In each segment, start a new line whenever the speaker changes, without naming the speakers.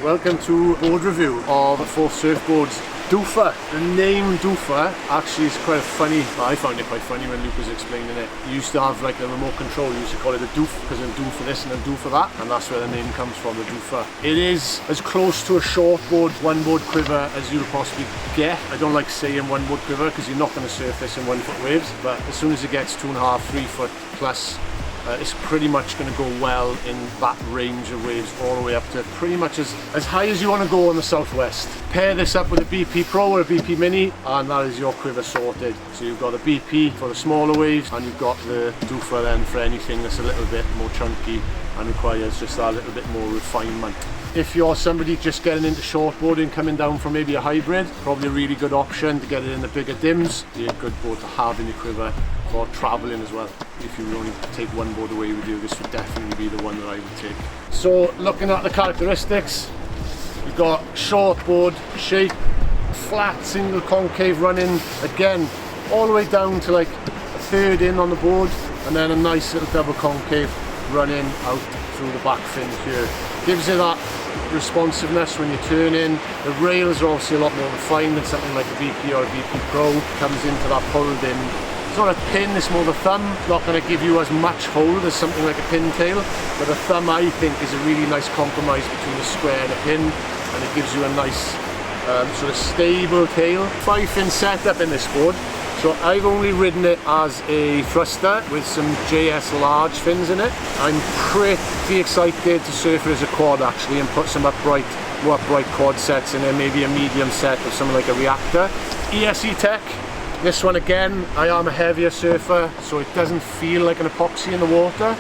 Welcome to a board review of for Surfboards Doofer. The name Doofer actually is quite funny. I found it quite funny when Luke was explaining it. You used to have like a remote control, you used to call it a doof because then do for this and then do for that, and that's where the name comes from, the Doofer. It is as close to a shortboard, one board quiver as you'll possibly get. I don't like saying one board quiver because you're not going to surf this in 1 foot waves, but as soon as it gets 2.5, 3 foot plus, it's pretty much going to go well in that range of waves, all the way up to pretty much as high as you want to go on the southwest. Pair this up with a BP Pro or a BP Mini and that is your quiver sorted. So you've got a BP for the smaller waves and you've got the Doofer then for anything that's a little bit more chunky and requires just that little bit more refinement. If you're somebody just getting into shortboarding, coming down from maybe a hybrid, probably a really good option to get it in the bigger dims. Be a good board to have in your quiver for travelling as well. If you only take one board away with you, this would definitely be the one that I would take. So looking at the characteristics, you've got shortboard shape, flat single concave running, again all the way down to like a third in on the board, and then a nice little double concave running out through the back fin here. Gives you that responsiveness when you turn in. The rails are obviously a lot more refined than something like a BP or a BP Pro. Comes into that pulled in. It's not a pin, it's more the thumb. It's not going to give you as much hold as something like a pintail, but the thumb I think is a really nice compromise between a square and a pin, and it gives you a nice sort of stable tail. 5-fin setup in this board. So I've only ridden it as a thruster with some JS large fins in it. I'm pretty excited to surf it as a quad actually and put some more upright quad sets in there, maybe a medium set of something like a reactor. ESE tech. This one again, I am a heavier surfer, so it doesn't feel like an epoxy in the water.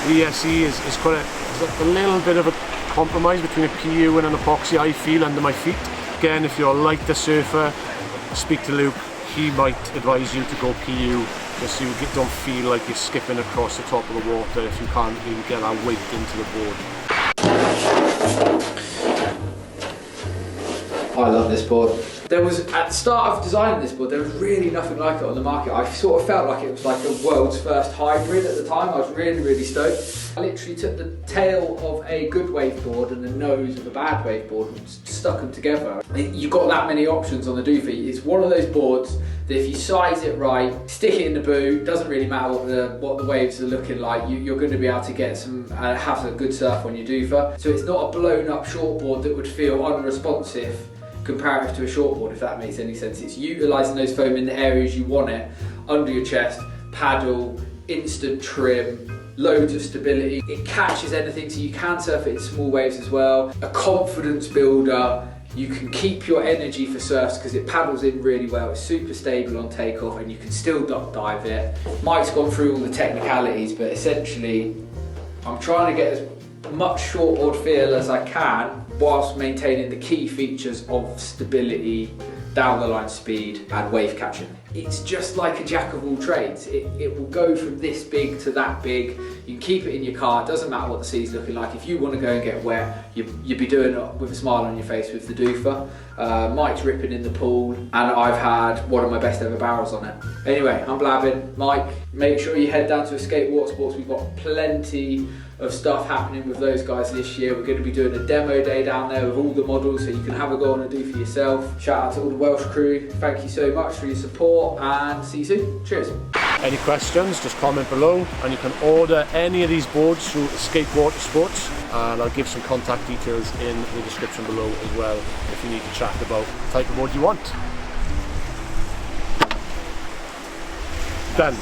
The ESE is quite a little bit of a compromise between a PU and an epoxy, I feel, under my feet. Again, if you're a lighter surfer, speak to Luke. He might advise you to go PU just so you don't feel like you're skipping across the top of the water if you can't really get that weight into the board.
I love this board. There was, at the start of designing this board, there was really nothing like it on the market. I sort of felt like it was like the world's first hybrid at the time. I was really stoked. I literally took the tail of a good wave board and the nose of a bad wave board and stuck them together. You've got that many options on the Doofer. It's one of those boards that if you size it right, stick it in the boot, doesn't really matter what the waves are looking like, you're going to be able to get some, have a good surf on your Doofer. So it's not a blown up shortboard that would feel unresponsive comparative to a shortboard, if that makes any sense. It's utilising those foam in the areas you want it, under your chest, paddle, instant trim, loads of stability. It catches anything, so you can surf it in small waves as well. A confidence builder. You can keep your energy for surfs because it paddles in really well. It's super stable on takeoff and you can still duck dive it. Mike's gone through all the technicalities, but essentially I'm trying to get as much shortboard feel as I can whilst maintaining the key features of stability, down the line speed and wave catching. It's just like a jack of all trades. It will go from this big to that big. You can keep it in your car, it doesn't matter what the sea's looking like. If you want to go and get wet, you'd be doing it with a smile on your face with the Doofer. Mike's ripping in the pool and I've had one of my best ever barrels on it. Anyway, I'm blabbing. Mike, make sure you head down to Escape Water Sports. We've got plenty of stuff happening with those guys this year. We're going to be doing a demo day down there with all the models so you can have a go on and do for yourself. Shout out to all the Welsh crew. Thank you so much for your support and see you soon. Cheers.
Any questions, just comment below, and you can order any of these boards through Escape Water Sports, and I'll give some contact details in the description below as well if you need to chat about the type of board you want. Done.